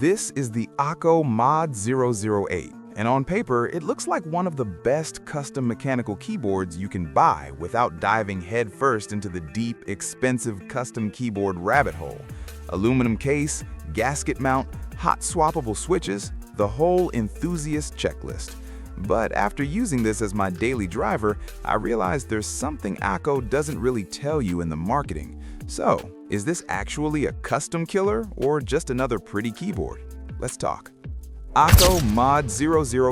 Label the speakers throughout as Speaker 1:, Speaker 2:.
Speaker 1: This is the Akko MOD 008, and on paper, it looks like one of the best custom mechanical keyboards you can buy without diving headfirst into the deep, expensive custom keyboard rabbit hole. Aluminum case, gasket mount, hot swappable switches, the whole Enthusiast checklist. But after using this as my daily driver, I realized there's something Akko doesn't really tell you in the marketing. So, is this actually a custom killer or just another pretty keyboard? Let's talk. Akko MOD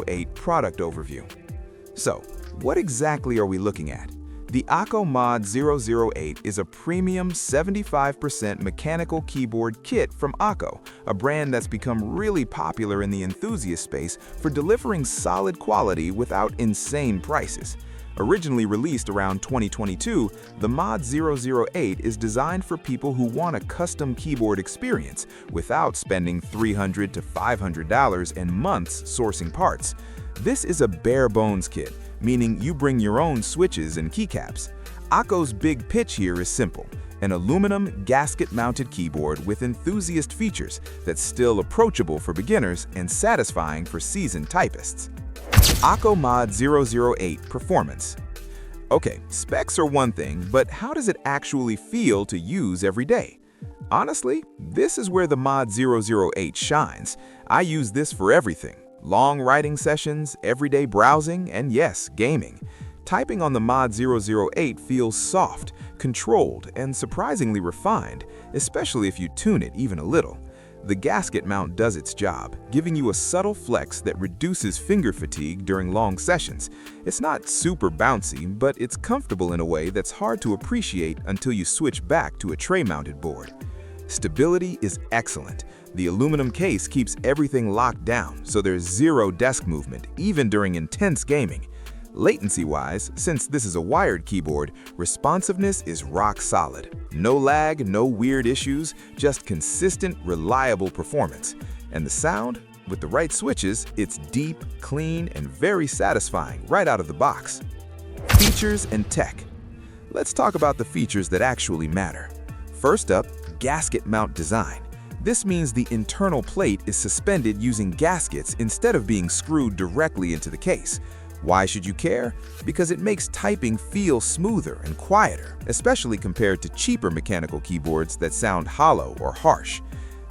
Speaker 1: 008 product overview. So, what exactly are we looking at? The Akko MOD 008 is a premium 75% mechanical keyboard kit from Akko, a brand that's become really popular in the enthusiast space for delivering solid quality without insane prices. Originally released around 2022, the MOD 008 is designed for people who want a custom keyboard experience without spending $300 to $500 and months sourcing parts. This is a bare-bones kit, meaning you bring your own switches and keycaps. Akko's big pitch here is simple: an aluminum gasket-mounted keyboard with enthusiast features that's still approachable for beginners and satisfying for seasoned typists. Akko MOD 008 Performance. Okay, specs are one thing, but how does it actually feel to use every day? Honestly, this is where the MOD 008 shines. I use this for everything: long writing sessions, everyday browsing, and yes, gaming. Typing on the MOD 008 feels soft, controlled, and surprisingly refined, especially if you tune it even a little. The gasket mount does its job, giving you a subtle flex that reduces finger fatigue during long sessions. It's not super bouncy, but it's comfortable in a way that's hard to appreciate until you switch back to a tray-mounted board. Stability is excellent. The aluminum case keeps everything locked down, so there's zero desk movement, even during intense gaming. Latency-wise, since this is a wired keyboard, responsiveness is rock solid. No lag, no weird issues, just consistent, reliable performance. And the sound? With the right switches, it's deep, clean, and very satisfying right out of the box. Features and tech. Let's talk about the features that actually matter. First up, gasket mount design. This means the internal plate is suspended using gaskets instead of being screwed directly into the case. Why should you care? Because it makes typing feel smoother and quieter, especially compared to cheaper mechanical keyboards that sound hollow or harsh.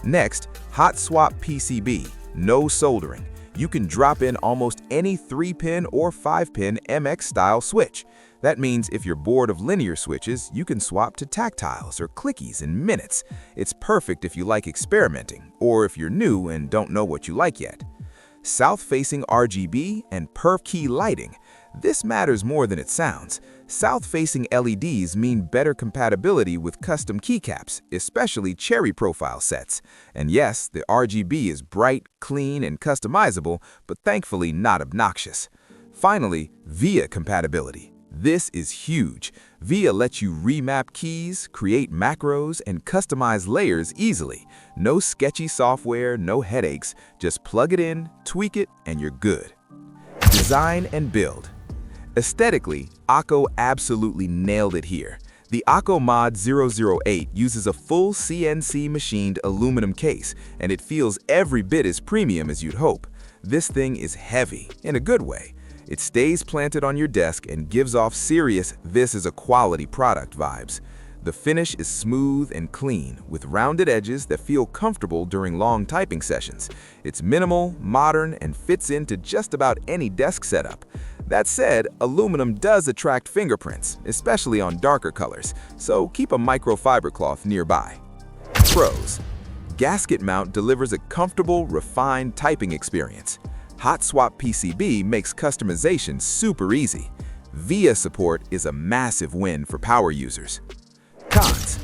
Speaker 1: Next, hot swap PCB, no soldering. You can drop in almost any 3-pin or 5-pin MX-style switch. That means if you're bored of linear switches, you can swap to tactiles or clickies in minutes. It's perfect if you like experimenting, or if you're new and don't know what you like yet. South-facing RGB and perf key lighting. This matters more than it sounds. South-facing LEDs mean better compatibility with custom keycaps, especially cherry profile sets. And yes, the RGB is bright, clean, and customizable, but thankfully not obnoxious. Finally, VIA compatibility. This is huge. VIA lets you remap keys, create macros, and customize layers easily. No sketchy software, no headaches. Just plug it in, tweak it, and you're good. Design and build. Aesthetically, Akko absolutely nailed it here. The Akko MOD 008 uses a full CNC machined aluminum case, and it feels every bit as premium as you'd hope. This thing is heavy, in a good way. It stays planted on your desk and gives off serious "this is a quality product" vibes. The finish is smooth and clean, with rounded edges that feel comfortable during long typing sessions. It's minimal, modern, and fits into just about any desk setup. That said, aluminum does attract fingerprints, especially on darker colors, so keep a microfiber cloth nearby. Pros. Gasket mount delivers a comfortable, refined typing experience. Hot swap PCB makes customization super easy. VIA support is a massive win for power users. Cons.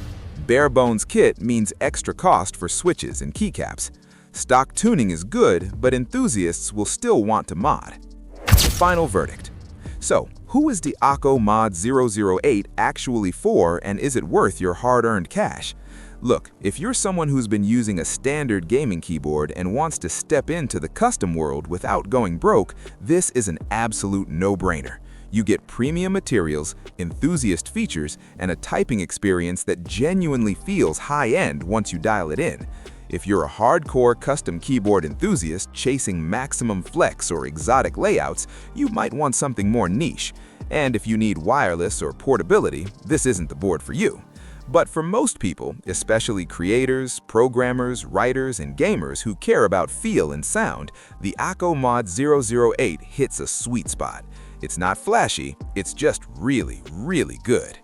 Speaker 1: Bare bones kit means extra cost for switches and keycaps. Stock tuning is good, but enthusiasts will still want to mod. Final verdict. So, who is the Akko MOD 008 actually for, and is it worth your hard-earned cash? Look, if you're someone who's been using a standard gaming keyboard and wants to step into the custom world without going broke, this is an absolute no-brainer. You get premium materials, enthusiast features, and a typing experience that genuinely feels high-end once you dial it in. If you're a hardcore custom keyboard enthusiast chasing maximum flex or exotic layouts, you might want something more niche. And if you need wireless or portability, this isn't the board for you. But for most people, especially creators, programmers, writers, and gamers who care about feel and sound, the Akko MOD 008 hits a sweet spot. It's not flashy, it's just really, really good.